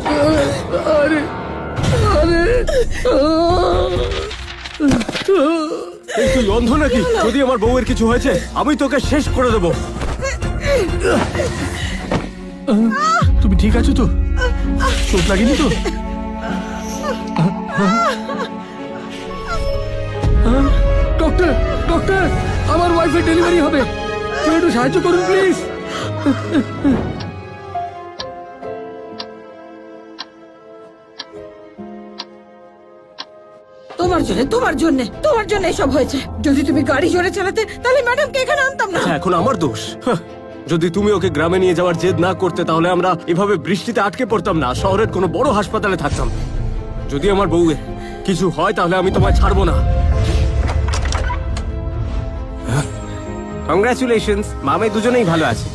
আরে আরে তুই অন্ধ নাকি? যদি আমার বউয়ের কিছু হয়েছে আমি তোকে শেষ করে দেবো। তুমি ঠিক আছো তো? চোট লাগেনি তো? ডক্টর ডক্টর, আমার ওয়াইফের ডেলিভারি হবে, কেউ একটু সাহায্য করুন প্লিজ। তোমার জন্য এসব হয়েছে। যদি তুমি গাড়ি জোরে চালাতে তাহলে ম্যাডামকে এখানে আনতাম না। এখন আমার দোষ? যদি তুমি ওকে গ্রামে নিয়ে যাওয়ার জেদ না করতে তাহলে আমরা এভাবে বৃষ্টিতে আটকে পড়তাম না, শহরের কোনো বড় হাসপাতালে থাকতাম। যদি আমার বউয়ের কিছু হয় তাহলে আমি তোমায় ছাড়বো না। কংগ্রাচুলেশনস, মামে দুজনেই ভালো আছে।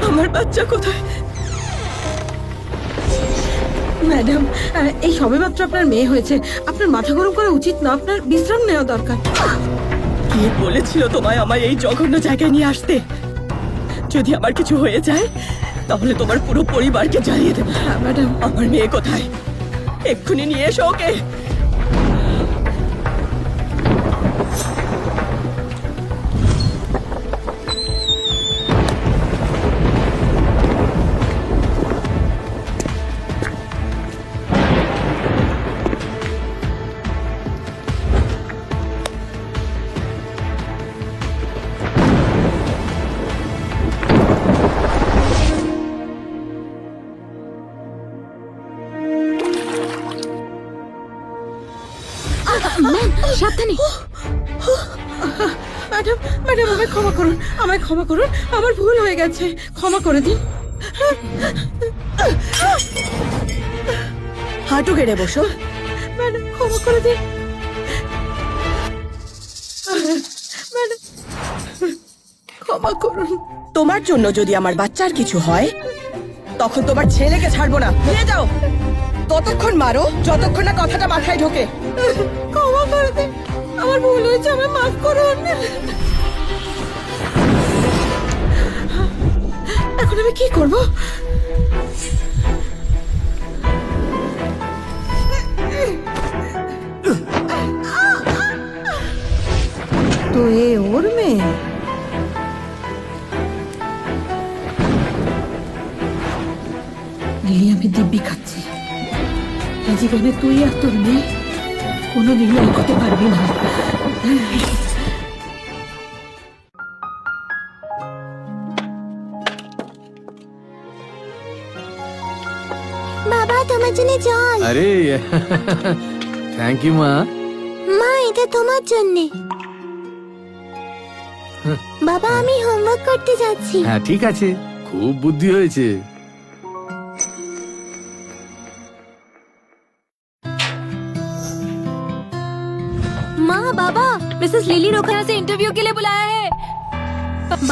আমার বাচ্চা কোথায়? ম্যাডাম, এই সবেমাত্র আপনার মেয়ে হয়েছে, আপনার মাথা গরম করা উচিত না, আপনার বিশ্রাম নেওয়া দরকার। কে বলেছিল তোমায় আমায় এই জঘন্য জায়গায় নিয়ে আসতে? যদি আমার কিছু হয়ে যায় তাহলে তোমার পুরো পরিবারকে জ্বালিয়ে দেবো। ম্যাডাম, আমার মেয়ে কোথায়? এক্ষুনি নিয়ে এসো ওকে। সাবধানে। ম্যাডাম ম্যাডাম, আমায় ক্ষমা করুন, আমায় ক্ষমা করুন, আমার ভুল হয়ে গেছে, ক্ষমা করে দিন। হাঁটু গেড়ে বসো। ম্যাডাম, ক্ষমা করে দিন। ম্যাডাম, ক্ষমা করুন। তোমার জন্য যদি আমার বাচ্চার কিছু হয় তখন তোমার ছেলেকে ছাড়বো না। নিয়ে যাও, ততক্ষণ মারো যতক্ষণ না কথাটা মাথায় ঢোকে। ক্ষমা করে দিন, আমার ভুল হয়েছে, আমায় মাফ করুন। এখন আমি কি করব? তো এ ওর মেয়ে? লিলি, আমি দিব্যি খাচ্ছি, এই জীবনে তুই আর তোর মেয়ে কোনোদিনই এক হতে পারবি না। বাবা, তোমার জন্য জল। আরে থ্যাংক ইউ মা। মা, এটা তোমার জন্য। বাবা, আমি হোমওয়ার্ক করতে যাচ্ছি। হ্যাঁ ঠিক আছে, খুব বুদ্ধি হয়েছে। माँ, बाबा, मिसेस लिली रोखना से इंटरव्यू के लिए बुलाया है।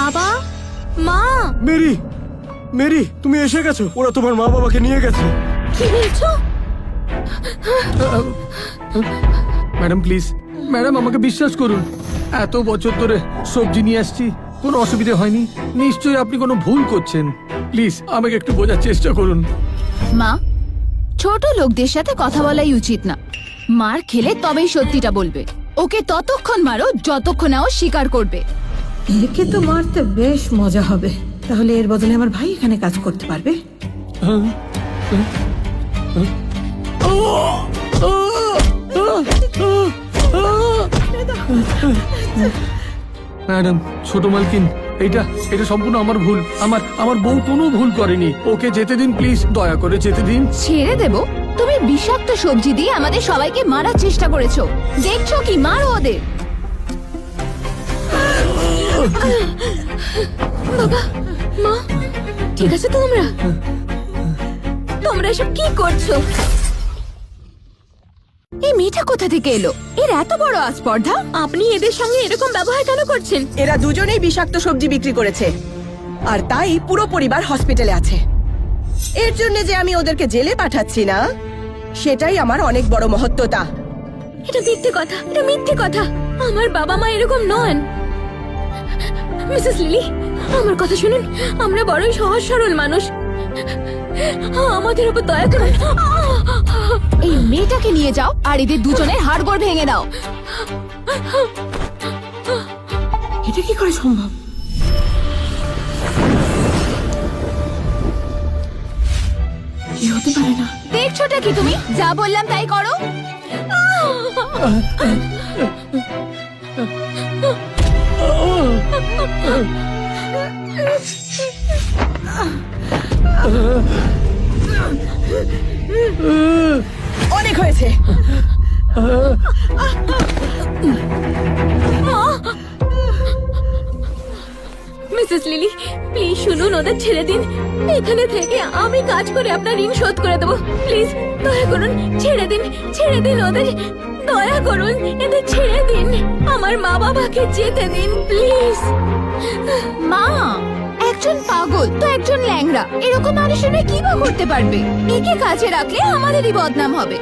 बाबा, माँ, মেরি, মেরি, তুমি এসে গেছো। ওরা তোমার মা বাবাকে নিয়ে গেছে। কি বলছো? ম্যাডাম প্লিজ, ম্যাডাম আমাকে বিশ্বাস করুন, এত বছর ধরে সবজি নিয়ে আসছি, কোনো অসুবিধা হয়নি। নিশ্চয়ই আপনি কোনো ভুল করছেন, প্লিজ আমাকে একটু বোঝার চেষ্টা করুন। মা, ছোট লোকদের সাথে কথা বলাই উচিত না। মার খেলে তবেই সত্যিটা বলবে। ওকে ততক্ষণ মারো যতক্ষণ না ও স্বীকার করবে। একে তো মারতে বেশ মজা হবে, তাহলে এর বদলে আমার ভাই এখানে কাজ করতে পারবে। ম্যাডাম, ছোট মালকিন, এটা এটা সম্পূর্ণ আমার ভুল। আমার বউ কোনো ভুল করেনি। ওকে যেতে দিন প্লিজ, দয়া করে যেতে দিন। ছেড়ে দেব? তুমি বিষাক্ত সবজি দিয়ে আমাদের সবাইকে মারার চেষ্টা করেছো। দেখছো কি? মারো ওদের। বাবা, মা, ঠিক আছে তো? তোমরা এসব কি করছো? এই মেয়েটা কোথা থেকে এলো? এর এত বড় আস্পর্ধা! আপনি এদের সঙ্গে এরকম ব্যবহার কেন করছেন? এরা দুজনেই বিষাক্ত সবজি বিক্রি করেছে, আর তাই পুরো পরিবার হসপিটালে আছে। এর জন্য যে আমি ওদেরকে জেলে পাঠাচ্ছি না, সেটাই আমার অনেক বড় মহত্বতা। এটা মিথ্যে কথা, এটা মিথ্যে কথা। আমার বাবা মা এরকম নন। মিসেস লিলি, আমার কথা শুনুন, আমরা বড়ই সহজ সরল মানুষ, আমাদের উপর দয়া করুন। এই মেয়েটাকে নিয়ে যাও আর এদের দুজনের হাড়গোড় ভেঙে দাও। এটা কি করে সম্ভব? কি হতে পারে না। দেখছোটা কি তুমি? যা বললাম তাই করো। অনেক হয়েছে। মিসেস লিলি, প্লিজ শুনুন, ওদের ছেড়ে দিন। এখানে থেকে আমি কাজ করে আপনার ঋণ শোধ করে দেবো। প্লিজ দয়া করুন, ছেড়ে দিন, ছেড়ে দিন ওদের, দয়া করুন, এদের ছেড়ে দিন। আমার মা বাবাকে যেতে দিন প্লিজ। মা, একজন পাগল তো একজন ল্যাংড়া, এরকম মানুষের মেয়ে কি বা করতে পারবে? একে কাজে রাখলে আমাদেরই বদনাম হবে।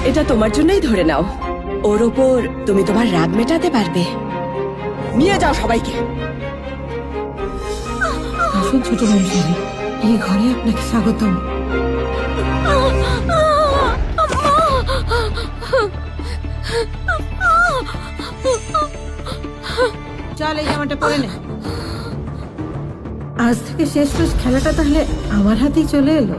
এটা তোমার জন্যই ধরে নাও, ওর ওপর তুমি তোমার রাগ মেটাতে পারবে। নিয়ে যাও সবাইকে। আসুন ছোট বংশী, এই ঘরে আপনাকে স্বাগতম। চল এই জামাটা পরে নে। আজ থেকে শেষ খেলাটা তাহলে আমার হাতেই চলে এলো।